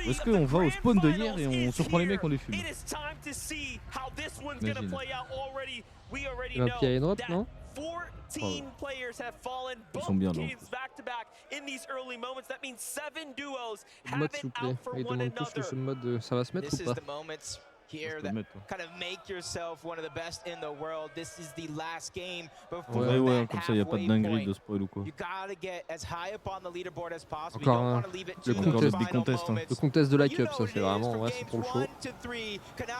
Ou est-ce qu'on va au spawn de hier et on surprend les mecs, on les fume? Imagine. Il va un pied à drop, non? Ils sont bien là. Mode s'il vous plaît. Ils demandent tous que ce mode ça va se mettre ou pas? Here that kind of make yourself one of the best in the world. This is the last game before Ouais, that comme ça, il n'y a pas de dinguerie de spoil ou quoi. You gotta get as high up on the leaderboard as possible. Encore un. Le contest de la cup, ça c'est vraiment, ouais, c'est pour le show.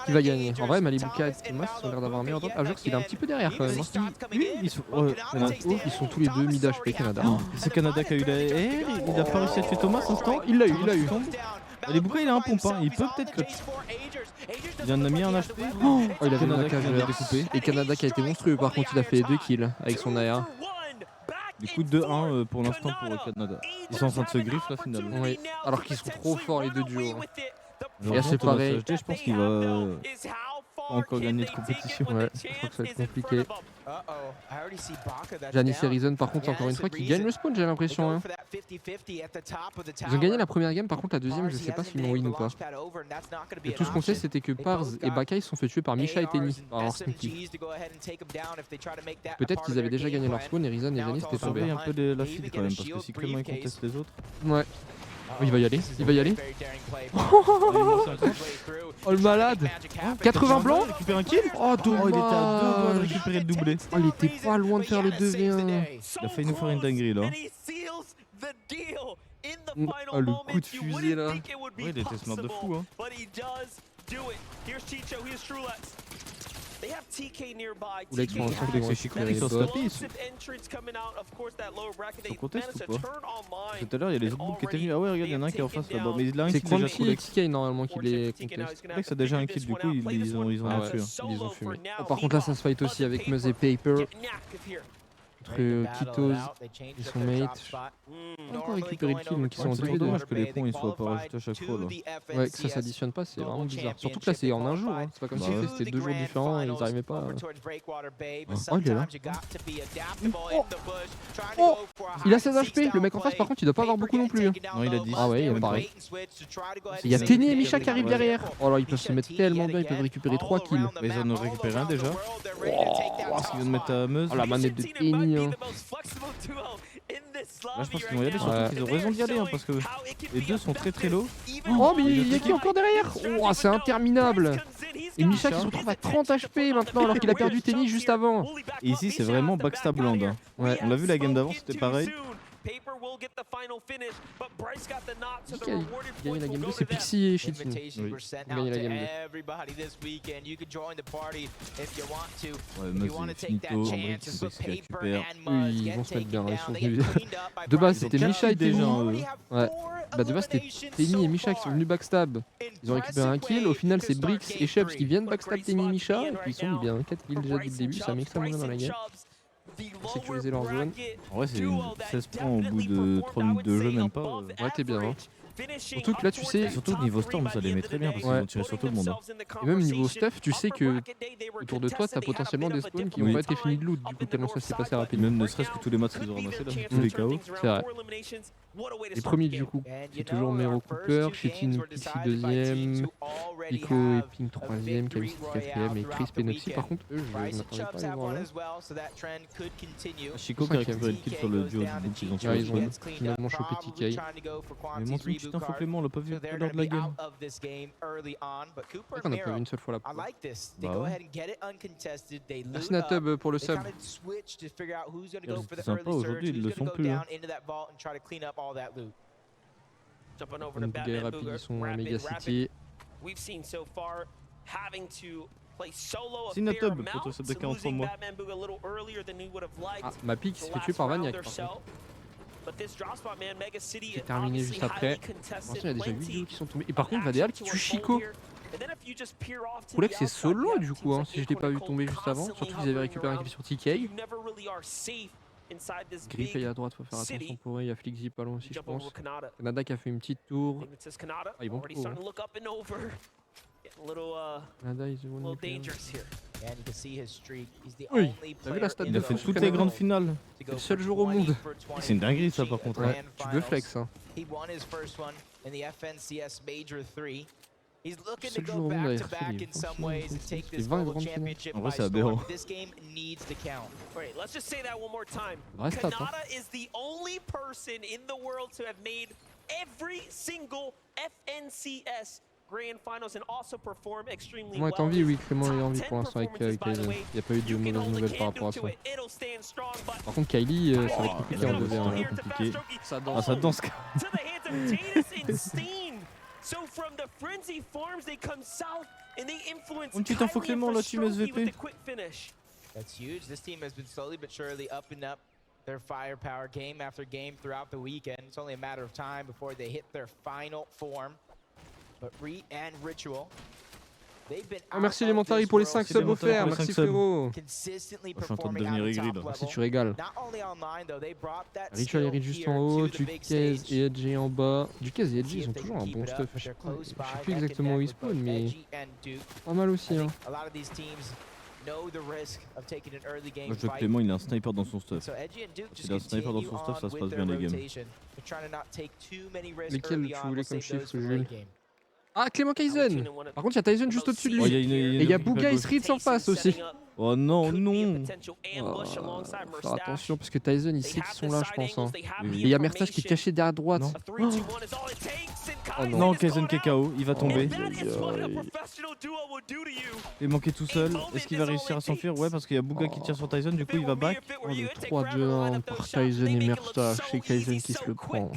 Qui va gagner? En vrai, Malibuka et Thomas ils ont l'air d'avoir un meilleur drop. Ajox il est un petit peu derrière quand même. Ils sont, Ils sont tous les deux mid HP Canada. C'est Canada qui a eu la R, il a pas réussi à tuer Thomas instant. Il l'a eu. Malibuka il a un pompe, hein. Il peut peut-être clutch. Il en a mis un HP. Il a Canada qui vient de découper. Et Canada qui a été monstrueux par contre, il a fait 2 kills avec son AR. Du coup 2-1 pour l'instant pour Canada. Ils sont en train de se griffe là finalement. Oui, alors qu'ils sont trop forts les deux duos. Genre, Et c'est pareil. Je pense qu'il va encore gagner de compétition. Ouais, je crois que ça va être compliqué. Janice et Reason par contre encore une fois qui gagnent le spawn j'ai l'impression. Hein. Ils ont gagné la première game, par contre la deuxième je sais pas s'ils l'ont win ou pas. Et tout ce qu'on sait c'était que Pars et Baka ils se sont fait tuer par Misha et Tenny par leur sneaky. Peut-être qu'ils avaient déjà gagné leur spawn et Reason et Janice étaient tombés. Surveille un peu de la feed quand même parce que si Clément il conteste les autres. Ouais. Oh, il va y aller. Oh le malade. 80 blancs. Récupère un kill. Oh dommage. Il était à 2 doigts de récupérer le doublé. Oh il était pas loin de faire le 2v1. Il a failli nous faire une dinguerie là. Oh le coup de fusée là. Ouais, il était smart de fou hein. Ou là ils sont ensemble avec ses chicots qui sont tapés. Ils contestent ou pas? Tout à l'heure il y a les autres boules qui étaient venus. Ah ouais regarde il y en a un qui est en face là-bas. Mais il a un c'est qui déjà Crunchy et TK normalement qui les contestent. Alex a déjà un kill du coup ils ont tué. Ils ont fumé. Oh, par contre là ça se fight aussi avec Muzz et Paper. Contre Kitos et son mate. On a encore récupéré le kill donc ils sont en 2v2. C'est dommage que les points ils soient pas rajoutés à chaque fois là. Ouais que ça s'additionne pas c'est vraiment bizarre. Surtout que là c'est en un jour hein. C'est pas comme si c'était 2 jours différents et ils arrivaient pas. Oh il est là. Oh il a 16 HP. Le mec en face par contre il doit pas avoir beaucoup non plus. Non il a 10. Ah ouais il pareil. Il y a Tenny et Misha qui arrivent derrière. Oh là ils peuvent se mettre tellement bien, ils peuvent récupérer 3 kills. Mais ils en ont récupéré un déjà. Parce qu'ils viennent de mettre à Meuse. Oh la manette de Tenny hein. Là je pense qu'ils vont y aller, surtout qu'ils ont raison d'y aller hein, parce que les deux sont très low. Oh mais il y a qui encore derrière? Oh c'est interminable. Et Misha qui se retrouve à 30 HP maintenant alors qu'il a perdu Tenny juste avant. Et ici c'est vraiment backstab land hein. Ouais. On l'a vu la game d'avant c'était pareil. Qui a gagné la game 2? C'est Pixie et Shitsu. Oui. Ils ont gagné la game 2. Ouais, Meuse et Finito, Andrix qui récupère. Oui, ils vont se mettre bien, ils sont venus. De base c'était Misha et Tenny. Ouais. Bah de base c'était Tenny et Misha qui sont venus backstab. Ils ont récupéré un kill, au final c'est Brix et Shubs qui viennent backstab Tenny et Misha. Et puis ils sont mis bien 4 kills déjà dès le début, ça met extrêmement bien dans la game. Sécuriser leur zone. En vrai c'est 16 points au bout de 3 minutes de jeu même pas. Ouais t'es bien hein. Surtout que là tu sais. Surtout niveau Storm ça les met très bien parce qu'ils ont tiré sur tout le monde. Hein. Et même niveau stuff tu sais que autour de toi t'as potentiellement des spawns qui vont pas être finis de loot du coup tellement ça s'est passé rapidement. Même ne serait-ce que tous les mats qu'ils ont ramassés là, tous les KO. C'est vrai. Les premiers du coup, c'est toujours Mero Cooper, Chetin Pixie deuxième, Pico et Pink troisième, Camille quatrième et Chris Penoxy. Par contre eux je m'attendais pas à les voir là. Chico qui a récupéré le kill sur le duo du bout qu'ils ont tiré. Ils ont finalement chopé TK. Mais montre une petite info Clément, on l'a pas vu lors de la game. On a pas vu une seule fois la Bah ouais. Merci Natub pour le sub. C'était sympa aujourd'hui, ils le sont plus. Hein. Une guerre rapide, ils sont à Mega City. Sinatub pour ton sub de 43 mois. Ah, ma pique s'est fait tuer par Vaniac par contre. C'est terminé juste après. Ensuite, il y a déjà 8 duos qui sont tombés. Et par contre, Vadéal qui tue Chico. Koulek c'est solo du coup, hein, si je l'ai pas vu tomber juste avant. Surtout qu'ils avaient récupéré un kill sur TK. Grippé à droite, faut faire attention pour eux. Il y a Flixzy pas loin aussi, je pense. Canada qui a fait une petite tour. Ah, ils vont trop. Hein. Canada, ils vont oui, t'as vu la stat? Il a fait toutes les grandes finales. C'est le seul jour au monde. C'est une dinguerie ça par contre. Ouais, tu veux flex hein. in the FNCS Major 3. He's looking to Seul go joueur au monde à back to RC, back il in some ways and take fait this 20 global grandes finales. championship En by vrai, c'est storm. aberrant. This game needs to count. Alright, let's just say that one more time. Vraie stat, hein. Kanata is the only person in the world to have made every single FNCS Grand Finals and also perform extremely Moi, well. t'as envie, oui, Clément Top est envie 10 pour l'instant avec performances, by the Kaizen. way. Il n'y a pas eu de You can mauvaises hold a nouvelles par candle rapport à to ça. it. It'll stand strong, but Par contre, Kylie, ça va être Kylie compliqué is en gonna Deviens. fall Là. here to compliqué. Fast Stroke. Ça Oh. danse. To the hands of Tatus and Steen. So from the Frenzy Farms, they come south and they influence Un petit info Kylie Clément, and la team Fast Stroke SVP. with the quick finish. That's huge. This team has been slowly but surely upping up their firepower game after game throughout the weekend. It's only a matter of time before they hit their final form. But Re and Ritual, they've been Ah, merci out les of Mentari this pour les world 5 Merci subs les Mentari offerts. pour les Merci 5 subs. frérot. consistently Je suis en train de performing devenir at the aigri, top là. level. Si tu régales. Not only online though, they brought that Ritual skill hérite juste here en haut, to the big Duquez stage. et Edgy en bas. Duquez et Edgy, See ils ont if they toujours can un keep bon it up, stuff. but Je they're close sais by, plus neck and exactement où neck ils with spawnent, both mais Edgy and Duke. pas mal I aussi. Hein. think a lot of these teams know the risk of taking an early game Moi je veux que fight. Clément il a un sniper dans son stuff. So Edgy and Duke just Il a un sniper dans continue son stuff, ça on se with passe their bien les games. rotation. They're trying to not take too many risks Lesquels early tu on. voulais We'll comme save those chiffre, for Jules? late game. Ah, Clément Kaizen. Par contre, il y a Tyson juste au-dessus de Oh, lui. il y a une Et il y a équipe à Bouga et gauche. Street en face aussi. Oh non, non. Oh, faire attention parce que Tyson il sait qu'ils sont là, je pense. Hein. Et il y a Mertas qui est caché derrière droite. Non. Oh non. Non, Kaizen qui est KO, il va tomber. Aïe, aïe. Il est manqué tout seul. Est-ce qu'il va réussir à s'enfuir? Ouais, parce qu'il y a Bouga qui tire sur Tyson, du coup il va back. Oh, le 3-2-1 par Tyson et Mertas. C'est Kaizen qui se le prend.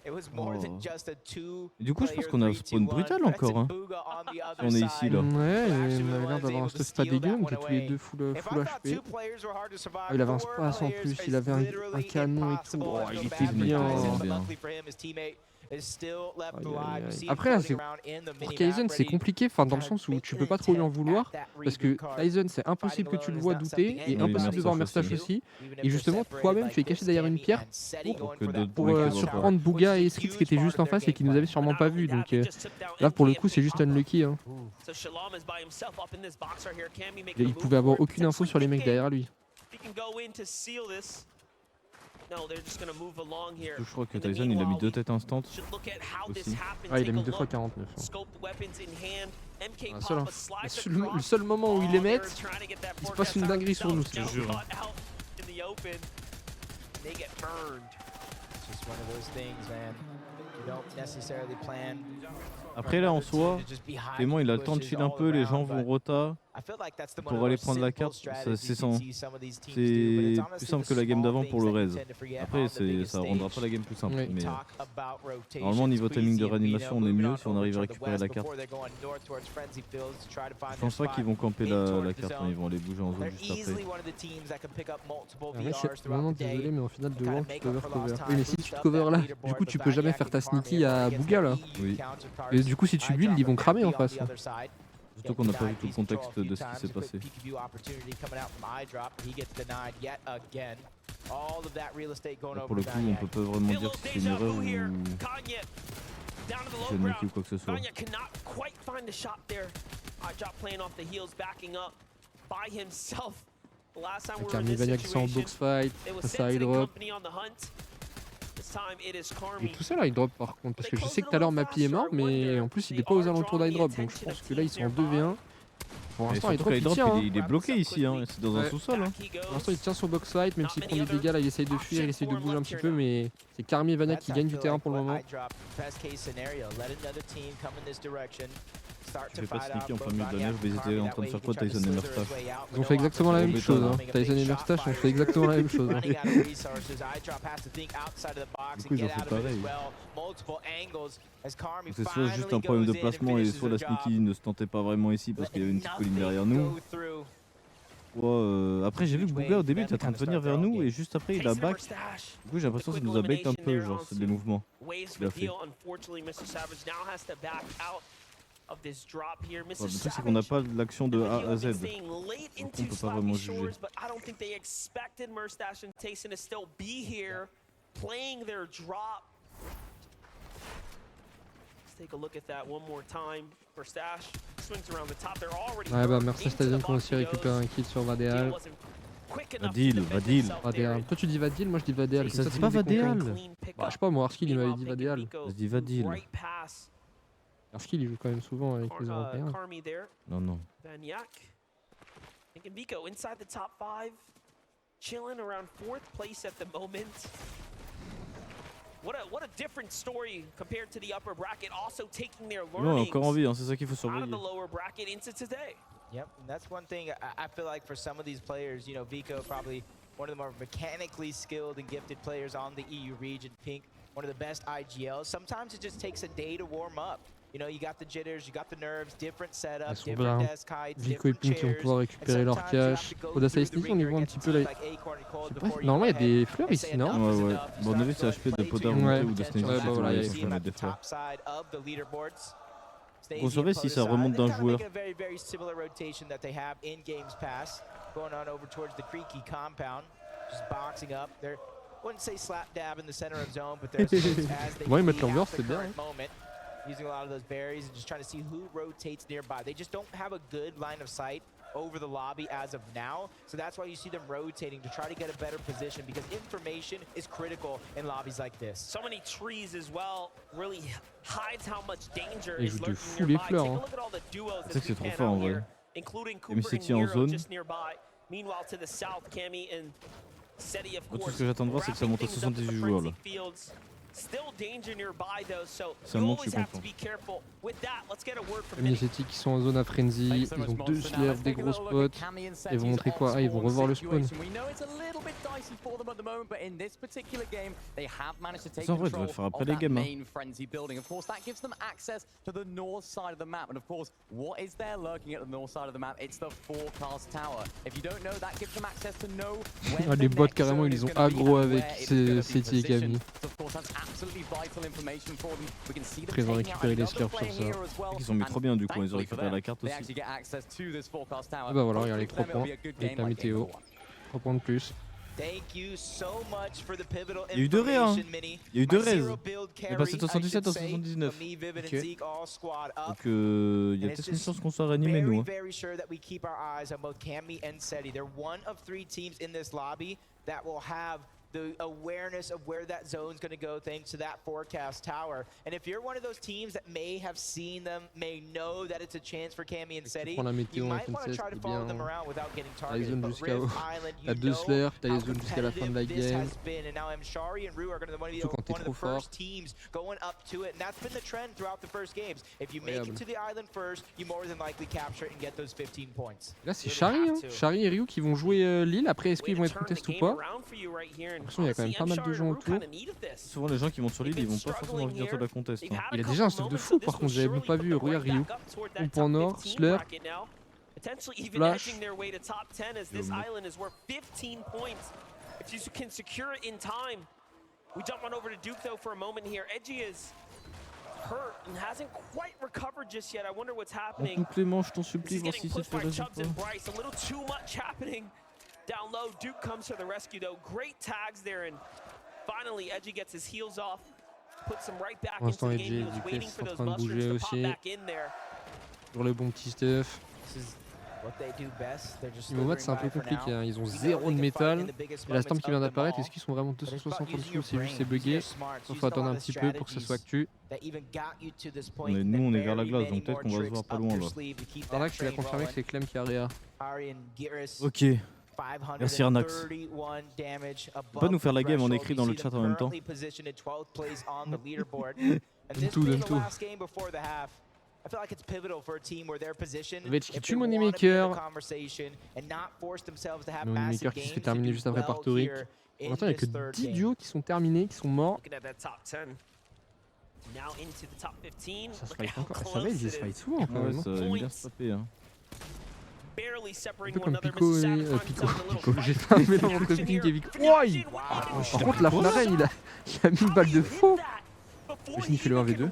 It was more than Oh. just a two Et du coup, je pense qu'on a un player spawn 3-2-1. brutal encore. Hein. Bouga on the other Si on est side. ici là. Ouais, il avait l'air d'avoir un stuff pas dégueu, on était tous les deux full If I HP. thought two players were hard to survive, Ah, il avait un four space en players plus, is il avait un literally canon et tout. impossible Oh, and il so était bad for bien. Tyson, but Bien. luckily for him, his teammate is still left Aïe, alive. aïe, You aïe. see him Après, floating c'est- around in the Pour minimap, Kaizen, c'est ready compliqué, enfin dans le to sens où make tu an peux pas trop lui en attempt vouloir. at that Parce que reboot card. Tyson, c'est impossible que tu le vois douter et Oui, impossible de voir Mertas Mertas aussi. aussi. Even if Et they're justement, separated toi-même, like tu es caché this, derrière une Cammy pierre and Seti pour going que for that d'autres pour Ouais, qui vont surprendre card, Bouga which et is a Street qui huge étaient part juste of en their face et qui game nous avaient plan. sûrement pas vus. Donc là, pour le coup, c'est juste unlucky. Hein. Il pouvait avoir aucune info sur les mecs derrière lui. Je crois que Tyson il a mis 2 têtes instant. aussi. Ah, il a mis 2 fois 49. Hein. Le seul moment où ils les mettent, il se passe une dinguerie sur nous, je te jure. Après là en soi, Clément il a le temps de chill un peu, les gens vont rota pour aller prendre la carte. C'est plus simple que la game d'avant pour le raise. Après ça rendra pas la game plus simple. Oui. Mais normalement niveau timing de réanimation on est mieux si on arrive à récupérer la carte. Je pense pas qu'ils vont camper la carte, hein, ils vont aller bouger en zone juste après. C'est vraiment désolé, mais en finale de World, tu cover. Oui, mais si tu te cover là, du coup tu peux jamais faire ta sneaky à Bouga là. Oui. Et du coup, si tu build, ils vont cramer en face. Surtout qu'on n'a pas vu tout le contexte de ce qui s'est passé. Là, pour le coup, on peut pas vraiment dire que c'est une erreur ou j'ai ou quoi que ce soit. Carnivania qui sont en box fight, ça high drop. Et tout ça là, il drop par contre, parce que je sais que tout à l'heure Mappy est mort, mais en plus il est pas aux alentours d'high drop, donc je pense que là ils sont en 2v1. Pour Et l'instant, surtout il qu'Hydrop, tient. il est bloqué ici, hein. C'est dans un Ouais. sous-sol. Hein. Pour l'instant, il tient son box fight, même s'il prend des dégâts, là il essaye de fuir, il essaye de bouger un petit peu, mais c'est Carmi et Vania qui gagnent du terrain pour le moment. Je vais pas sneaker en plein milieu de la neige, mais ils étaient en train de faire quoi Tyson et Mertas? Ils ont fait exactement la même chose. Hein. Tyson et Mertas ont fait exactement la même chose. Hein. Du coup, ils ont fait pareil. Donc c'est soit juste un problème de placement et soit la sneaky ne se tentait pas vraiment ici parce qu'il y avait une petite colline derrière nous. Ouais, après j'ai vu que Bouga au début était en train de venir vers nous et juste après il a back. Du coup j'ai l'impression que ça nous a bait un peu, genre c'est des mouvements qu'il a fait. Le truc c'est qu'on n'a pas l'action de A à Z, donc on peut pas vraiment juger. Ouais bah merci Stadion qui ont aussi récupéré un kill sur Vadéal. Vadil. Vadéal. Toi tu dis Vadil, moi je dis Vadéal. Ça se dit pas Vadéal. Bah, je sais pas, moi, Arskill, il m'avait dit Vadéal. Vas-y, va deal. Arskill, il joue quand même souvent avec les Européens. Non, non. And Vico inside the top 5, chilling around 4th place at the moment. What a different story compared to the upper bracket, also taking their learnings encore en vie, hein, c'est ça qu'il faut out of surveiller. the lower bracket into today. Yep, and that's one thing I feel like for some of these players, you know, Vico probably one of the more mechanically skilled and gifted players on the EU region. Pink, one of the best IGLs. Sometimes it just takes a day to warm up. You know, you got the jitters, you got the nerves, different setups, different desk heights, Vico et different Pink qui vont chairs. pouvoir récupérer leur cash. Audace Ice on y voit un petit peu là. Normalement, il y a des fleurs ici, non? Ouais, ouais. Bon, on a vu c'est HP de Poda Ouais. ou de Snake. Ouais, bah voilà, il y a il faut mettre des fleurs. On surveille si ça remonte d'un joueur. Ouais, ils mettent l'ambiance, c'est bien. Using a lot of those berries and just trying to see who rotates nearby. They just don't have a good line of sight over the lobby as of now. So that's why you see them rotating to try to get a better position, because information is critical in lobbies like this. So many trees as well really hides how much danger Ils is jouent de lurking fou les nearby. fleurs, Take a hein. look at all the duos C'est that que we c'est trop pan fort en out vrai. here, including Et mais Cooper c'est and tiré en Nero zone. just nearby. Meanwhile to the south, Cammy and Seti of Tout course. ce que j'attends de voir, c'est que ça monte à 78 joueurs là. Still danger nearby though, so Ça you monte, always je suis have to content. be careful. With that, let's get a word from Les Minnie. Seti qui sont en zone à frenzy, ils ont 2 slaves, des gros spots. Ils vont montrer quoi? Ah, ils vont revoir le spawn. Ça, en vrai, ils devraient le faire après les games. Hein. Ah, les bots carrément, ils les ont aggro avec Seti et Cammy. Après, ils ont récupéré les slurps sur ça. Ils ont mis trop bien du coup, ils ont récupéré la carte aussi. Ah bah voilà, regarde les 3 points avec la météo. 3 points de plus. Il y a eu 2 raies, hein. Il y a eu 2 raises. Il est passé de 77 à 79. Ok. Donc il y a peut-être une chance qu'on soit réanimé nous. Hein. The awareness of where that zone's going to go thanks to that forecast tower. And if you're one of those teams that may have seen them, may know that it's a chance for Cammy and Seti, you might want to try to follow them around without getting targeted. But Rift Island, you know how competitive this has been. And now Mshari and Rue are going to be one of the first teams going up to it. And that's been the trend throughout the first games. If you make it to the island first, you more than likely capture it and get those 15 points. Là c'est Shari, hein. Shari et Ryu qui vont jouer Lille. Après est-ce qu'ils vont être contest ou pas? J'ai l'impression qu'il y a quand même pas mal de gens autour. Souvent les gens qui montent sur l'île, ils vont pas forcément venir de la contest. Hein. Il a déjà un stuff de fou par contre, j'avais même pas vu. Regarde Ryu. Pompe en or, slurp. Flash. Clément, je t'en supplie, voir si c'est fait résultat. Down low, Duke comes to the rescue though. Great tags there, and finally Edgy gets his heels off, puts him right back into the game. He was waiting for those mushrooms to pop back in there. Sur le bon petit stuff. Niveau c'est un peu compliqué, hein. Ils ont 0 de métal. Et la storm qui vient d'apparaître, est-ce qu'ils sont vraiment 260 en dessous? C'est juste c'est bugué. Il faut attendre un petit peu pour que ça soit actu. Mais nous on est vers la glace, donc peut-être qu'on va se voir pas loin là. Par là que tu l'as confirmé que c'est Clem qui a réa. Ok. Merci Arnax. Pas nous faire la game en écrit dans le chat en même temps. Donne tout. Vetch qui tue Moneymaker. Moneymaker qui se fait terminer juste après par Toric. Pour l'instant il n'y a que 10 duos qui sont terminés, qui sont morts. Ça se fight encore. Ça va, ils se fight souvent quand même. Ça aime bien se taper. Hein. Un peu comme Pico et Pico. J'ai fait un mélange entre Pink et Vic. Ouais. Par contre la Fnaren il a mis une balle de faux. J'ai fini fait le 1v2.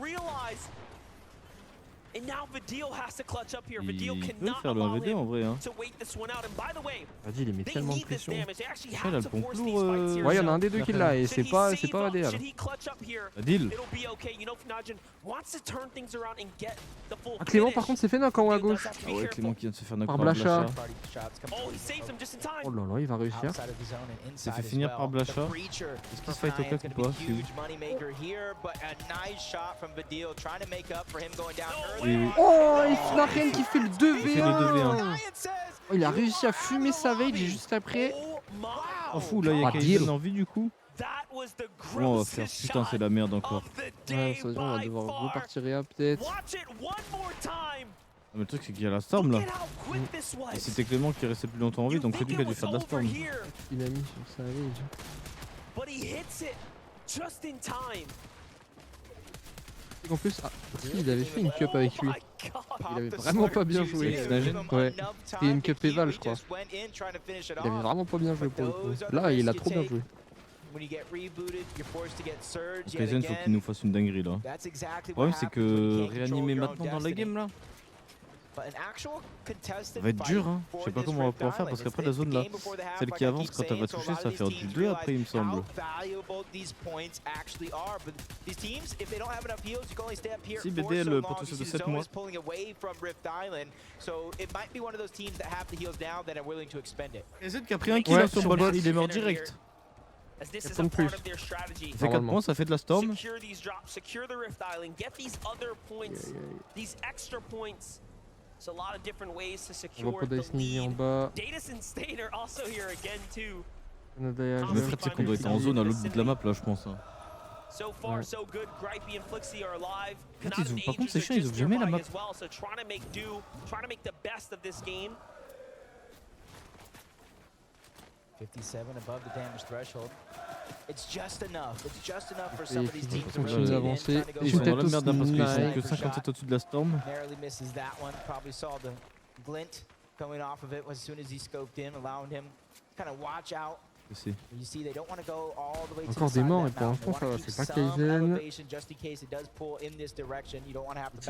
And now Vidil has to clutch up here. Il Vidil peut cannot faire le allow 1v2 en him vrai. Hein. to wait this one out. And by the way, Vas-y, il met they tellement de need this pression. damage. They actually Il a have le to pont force lourd. these fights here. Ouais, il y en a un des deux qui l'a et c'est pas idéal. Should he clutch up here? Adil. It'll be okay. You know, Fnajan wants to turn things around and get the full Ah, Clément, finish. par contre, s'est fait knock en haut à gauche. Ah ouais, Clément qui vient de se faire knock Par par Blacha. Blacha. Oh, he saves him just in time. Oh là là, il va réussir. Il s'est fait finir par Blacha. Est-ce qu'il se fight au clap ou pas? Oui, oui. Oh, et Snarren qui fait le Il fait le 2v1. 2v1. Oh, il a réussi à fumer Savage et juste après. Oh fou, là il y a Ah, Kaizen deal. en vie du coup. Comment on va faire? Putain, c'est la merde encore. Ouais, ça veut dire on va devoir repartir réa peut-être. Mais le truc c'est qu'il y a la storm là. Et c'était Clément qui restait plus longtemps en vie, donc c'est lui qui a dû faire de la storm. Il a mis sur Savage. En plus, ah, si, il avait fait une cup avec lui. Il avait vraiment pas bien joué. Ouais, c'était une cup Eval, je crois. Il avait vraiment pas bien joué pour le coup. Là, il a trop bien joué. Kaizen, faut qu'il nous fasse une dinguerie là. Le problème c'est que réanimer maintenant dans la game là, ça va être dur hein. Je sais pas comment on va pouvoir faire parce qu'après la zone là, celle qui avance quand elle va toucher ça va faire du 2 après il me semble. Si BDL pour tous ceux de 7 mois. Kaizen qui a pris un kill sur le bol, il est mort direct. Comme plus. Ça fait 4 points, ça fait de la storm. On va pas Sneezy en bas. Le fait c'est qu'on doit être en zone à l'autre bout de la map là je pense. Hein. Ouais. Par contre ces chiens ils ouvrent jamais la map. Il continue d'avancer. Ils sont dans la merde hein, parce qu'ils sont que 57 au-dessus de la storm. C'est encore des morts et pour l'instant ça va, c'est pas Kaizen. Il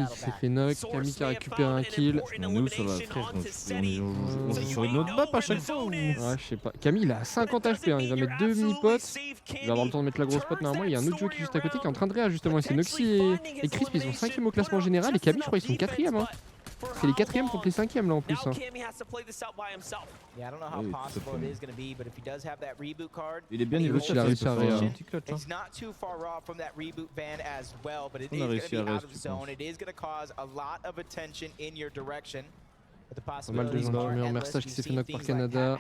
s'est fait knock, Camille qui a récupéré un kill. Nous sur la frère, on joue sur une autre map à chaque fois. Ouais, je sais pas. Camille il a 50 HP, hein. Il va mettre 2 mini-potes. Il va avoir le temps de mettre la grosse pote normalement. Il y a un autre jeu qui est juste à côté qui est en train de réa justement. C'est Noxy et Crisp, ils sont 5ème au classement général et Camille je crois ils sont 4ème. Hein. C'est les 4ème contre les 5ème là en plus. Hein. Il est bien niveau, il a réussi à réa. On a réussi à réa. Pas mal de gens qui meurent. Merstage qui s'est fait knock par Canada.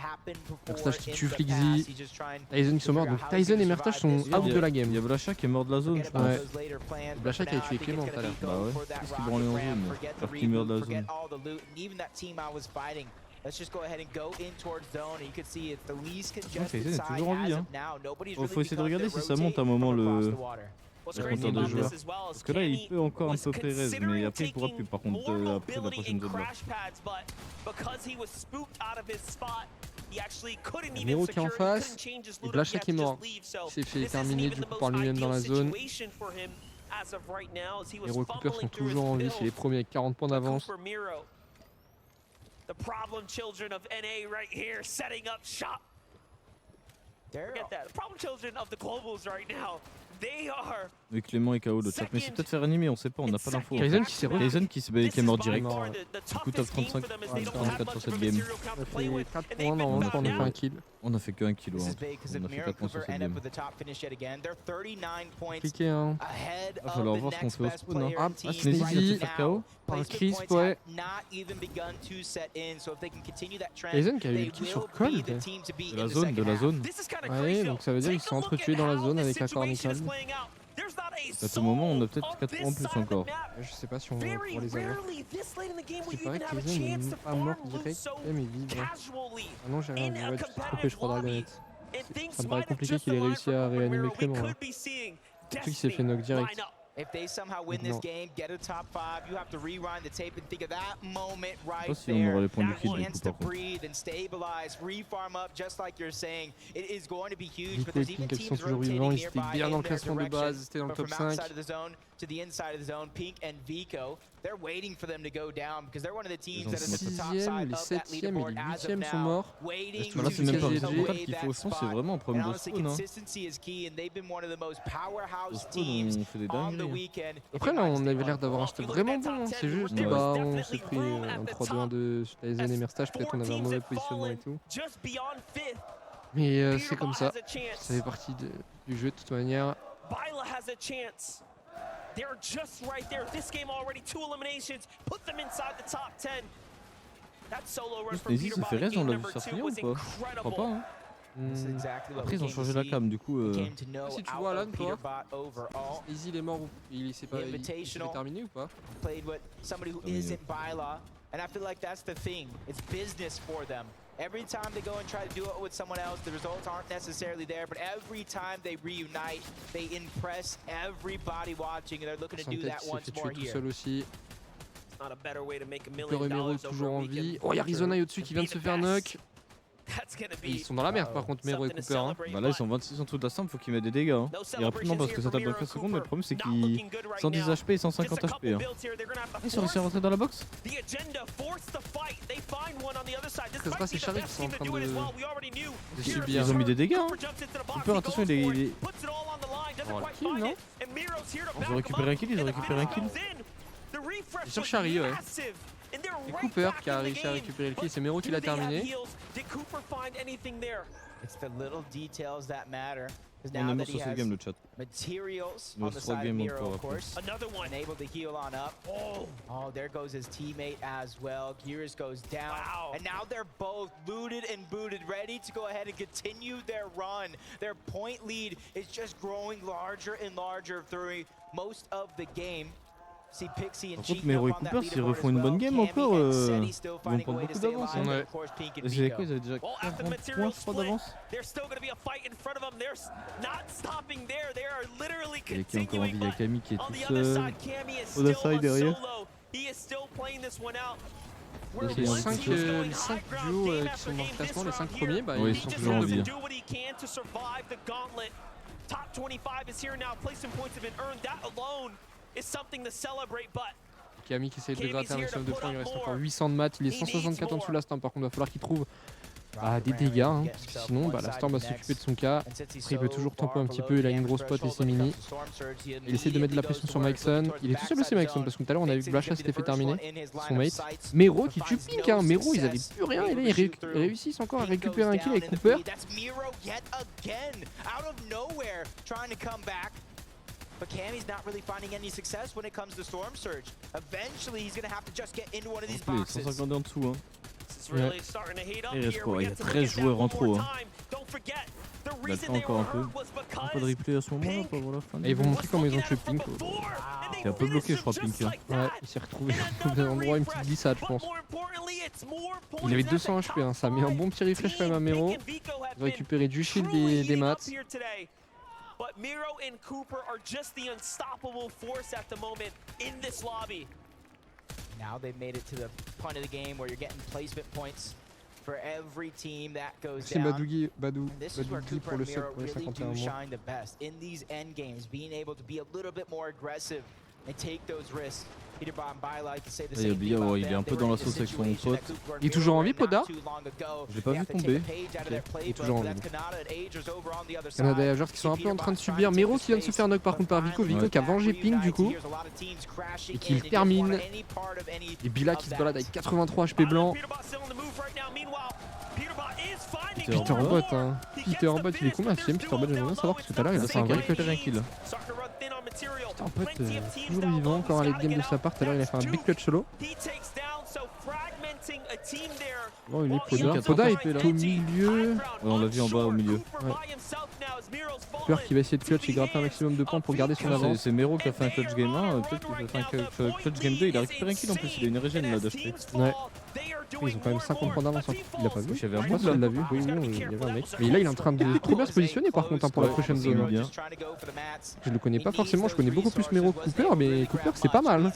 Merstage qui tue Flixzy. Tyson qui sont morts. Donc Tyson et Merstage sont out de la game. Il y a Blacha qui est mort de la zone. Ouais. Blacha qui a tué Clément tout à l'heure. Bah ouais. Qu'est-ce qu'il branlait en zone alors qu'il meurt de la zone. Tyson est toujours en vie hein. Faut essayer de regarder si ça monte à un moment le compteur de joueurs. Parce que là il peut encore un peu pré-res mais après il pourra plus par contre après la prochaine zone là. Nero qui est en face et Blacha qui est mort. Il s'est fait terminer du coup par lui-même dans la zone. Les recoupeurs sont toujours en vie, c'est les premiers avec 40 points d'avance. The problem children of NA right here setting up shop. Forget that. The problem children of the globals right now. They are. Oui, Clément est KO de chat, mais c'est peut-être faire animer, on sait pas, on n'a pas l'info. Kaizen qui est mort direct. Du coup, top 35, 44 sur cette game. On a fait 4 points, normalement, je crois qu'on a fait un kill. On a fait que 1 kilo. Hein. On a fait 4 points sur cette game. Compliqué, hein. Il va falloir voir ce qu'on fait au spawn. Hein. Ah, Sneezy faire KO. par Crisp, ouais. Kaizen qui a eu le kill sur Cold. De la zone. Ouais, donc ça veut dire qu'ils sont entretués dans la zone avec un cornical. À ce moment, on a peut-être 4 points en plus encore. Je sais pas si on va pouvoir les avoir. C'est pareil que Kaizen n'est même pas mort direct, mais vivre. Ah non, j'ai rien, je vais être trompé, je crois, Dragonette. Ça me paraît compliqué qu'il ait réussi à réanimer Clément. Là. Surtout qu'il s'est fait knock direct. If they somehow win this game, get a top 5, you have to rewind the tape and think of that moment right si on aura there. les points du That kill du chance coup to par contre. breathe and stabilize, refarm up, just like you're saying. It is going to be huge, but Vico et there's even Pink qui sont teams toujours rotating vivants, ils étaient nearby bien dans in le their classement de direction. base, ils étaient dans le But top from 5. outside of the zone to the inside of the zone, Pink and Vico, they're waiting for them to go down because they're one of the teams that is at the top 6e, side les of that 7e et leaderboard les as of 8e sont now, morts. waiting Là, to c'est même pas take le away mental qu'il faut, that je pense, c'est spot. vraiment un And problème de honestly, spawn. Hein. consistency is key, and they've been one of the most powerhouse Le spawn, teams on fait des on the dingueries. weekend. Après là on avait l'air d'avoir un stade vraiment bon, hein. C'est juste Ouais. bah on s'est pris un 3-2-1-2 sur les années stage, peut-être on avait un mauvais positionnement et tout. Mais c'est comme ça fait partie du jeu de toute manière. Byla has a chance. They're just right there. This game already 2 eliminations. Put them inside the top 10. That solo run Juste from Nezy, Peter ça fait Byla reste, on game l'a vu number 2 sortir ou was pas? Je crois incredible. pas. Hein. This is exactly what Après ils we ont came changé to la see. cam du coup. Came to know Si tu out vois of Alan, toi, Peterbot overall. Easy il est mort ou il s'est pas il s'est fait terminer ou pas? Played with somebody who isn't Byla, and I feel like that's the thing. It's business for them. Every time they go and try to do it with someone else, the results aren't necessarily there, but every time they reunite, they impress everybody watching, and they're looking to do that S'est once fait more tuer tout here. seul aussi. Not a better way to make $1 Cooper et million Mero toujours en vie. Oh, il y a Arizona au-dessus qui vient de se faire knock. Ils sont dans la merde par contre, Mero et Cooper. Hein. Bah là ils sont 26 en tout de la simple, faut qu'ils mettent des dégâts. Hein. Et rapidement parce que ça tape dans 15 secondes, mais le problème c'est qu'ils 110 HP et 150 HP. Hein. Ils ont réussi à rentrer dans la box. Ça se passe, c'est Charlie qui sont en train de subir. Ils ont mis des dégâts. Hein. Cooper, attention, il est... Oh, le kill, non? Ils ont récupéré un kill, ils ont récupéré un kill. Et sur Charlie, ouais. Et Cooper qui a réussi à récupérer le kill, c'est Mero qui l'a terminé. It's the little details that matter. On est mort sur cette game, le chat. Materials Il on reste the 3 side of games Miro, encore of après. course, and able to heal on up. Oh, there goes his teammate as well. Gears goes down, and now they're both looted and booted, ready to go ahead and continue their run. Their point lead is just growing larger and larger through most of the game. Par contre, Mero et Cooper, s'ils refont une bonne game encore, ils vont prendre beaucoup d'avance. Hein. Ouais. Et c'est quoi, ils avaient déjà 40 points, je crois, d'avance. Et qui est encore en vie, il y a Camille qui est tout seul. Oda derrière. Les 5 duos qui sont dans le classement, les 5 premiers, bah ouais, ils sont toujours en vie. Top 25 is here now, placing points have been earned. That alone is something to celebrate, but Camille qui essaie de gratter un maximum de points, il reste encore 800 de maths, il est 164 en dessous la Storm, par contre il va falloir qu'il trouve des dégâts, hein, parce que sinon la Storm va s'occuper de son cas. Après il peut toujours temper un petit peu, il a une grosse pote et c'est mini. Il essaie de mettre de la pression sur Mikeson, il est tout seul aussi Mikeson, parce que tout à l'heure on a vu que Blasha s'était fait terminer, son mate. Mero qui tue Pink, hein. Mero ils avaient plus rien et là ils réussissent encore à récupérer un kill avec Cooper. But Cammy's not really finding any success when it comes to Storm Surge. Eventually, he's going to have to just get into one of these boxes. 150 en dessous. Hein. Ouais. Il reste quoi? Il y a 13 joueurs en trop. Hein. Il a encore un peu. Un peu de replay à ce moment-là pour voir la fin. Et ils vont montrer comment ils ont tué Pink. Il est un peu bloqué, je crois, Pink. Hein. Ouais, il s'est retrouvé au même endroit, une petite glissade, je pense. Il avait 200 HP, hein. Ça a mis un bon petit refresh quand même à Mero. Ils ont récupéré du shield des mats. But Miro and Cooper are just the unstoppable force at the moment in this lobby. Now they've made it to the point of the game where you're getting placement points for every team that goes C'est down. Badou This is where pour Cooper le and sub Miro pour les really 51 do mois. shine the best in these end games, being able to be a little bit more aggressive and take those risks. Peter Bomb, Byla, you can say the same thing about il est un peu dans la sauce avec son pote. Il est toujours en vie, Poda? Je l'ai pas vu tomber. Il est toujours en vie. Canada qui sont un peu en train de subir. Mero qui vient de se faire knock par contre par Vico. Vico qui a vengé Pink du coup. Et qui termine. Et Byla qui se balade avec 83 HP blanc. Peterbot, hein. Peterbot, il est combien? Peterbot, j'aimerais bien savoir parce que tout à l'heure il a fait un vrai clutch kill. Peterbot, toujours vivant, encore un late game de sa part. Tout à l'heure il a fait un big clutch solo. Oh, il est Poda. Poda est au milieu. Ouais, on l'a vu en bas au milieu. Ouais. Cooper qui va essayer de clutch et grimper un maximum de points pour garder son avance. C'est Mero qui a fait un clutch game 1, peut-être qu'il va faire un clutch game 2. Il a récupéré un kill en plus, il a une régène là d'HP. Ouais. Ils ont quand même 50 points d'avance. Il a pas vu. Il y avait un Je pense mec qu'il là. l'a vu. Oui, oui, il y avait un mec. Mais là, il est en train de trop bien se positionner par contre pour la prochaine zone. Bien. Je le connais pas forcément, je connais beaucoup plus Mero que Cooper, mais Cooper c'est pas mal.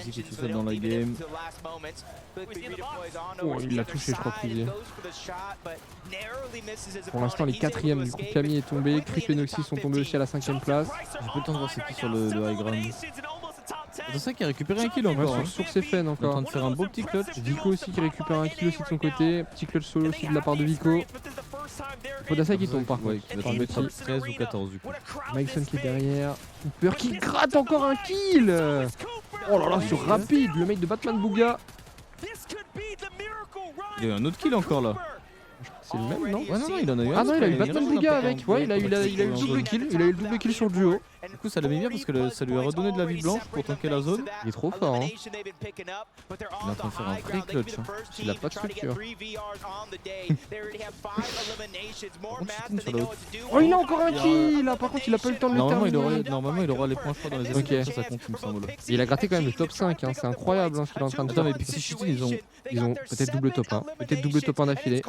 Zeke est tout seul dans la game. Oh, il l'a touché, je crois, Privier. Pour l'instant, les 4e du coup, Camille est tombé, Creep et Noxy sont tombés aussi à la 5e place. J'ai pas le temps de voir c'est qui sur le high ground. C'est ça qui a récupéré un kill encore. Ouais, sur ses fans Il est en encore. train de faire un beau petit clutch. Vico aussi qui récupère un kill aussi de son côté. Petit clutch solo aussi de la part de Vico. Podasa qui tombe par contre. Ouais, qui va tomber top 13 ou 14 du coup. Mikeson qui est derrière. Cooper qui gratte encore un kill. Oh là là, sur rapide, le mec de Batman Booga. Il y a eu un autre kill encore là. C'est le même, non? Ouais, non, il en a eu un. Ah non, il a eu Batman Booga avec. avec. Ouais, il a eu le double kill. Il a eu le double kill sur le duo. Du coup, ça l'a mis bien parce que ça lui a redonné de la vie blanche pour tanker la zone. Il est trop fort. Hein. Il est en train de faire un vrai clutch. Hein. Il a pas de structure. Oh, il a encore un kill là. Par contre, il a pas eu le temps de le terminer. Normalement, il aura les points, je crois, dans les Ok. équipes. Ça compte, il me semble. Il a gratté quand même le top 5. Hein. C'est incroyable hein, ce qu'il est en train de Attends, faire. mais Pixie Shooting, Ils ont peut-être double top 1. Peut-être double top 1 d'affilée.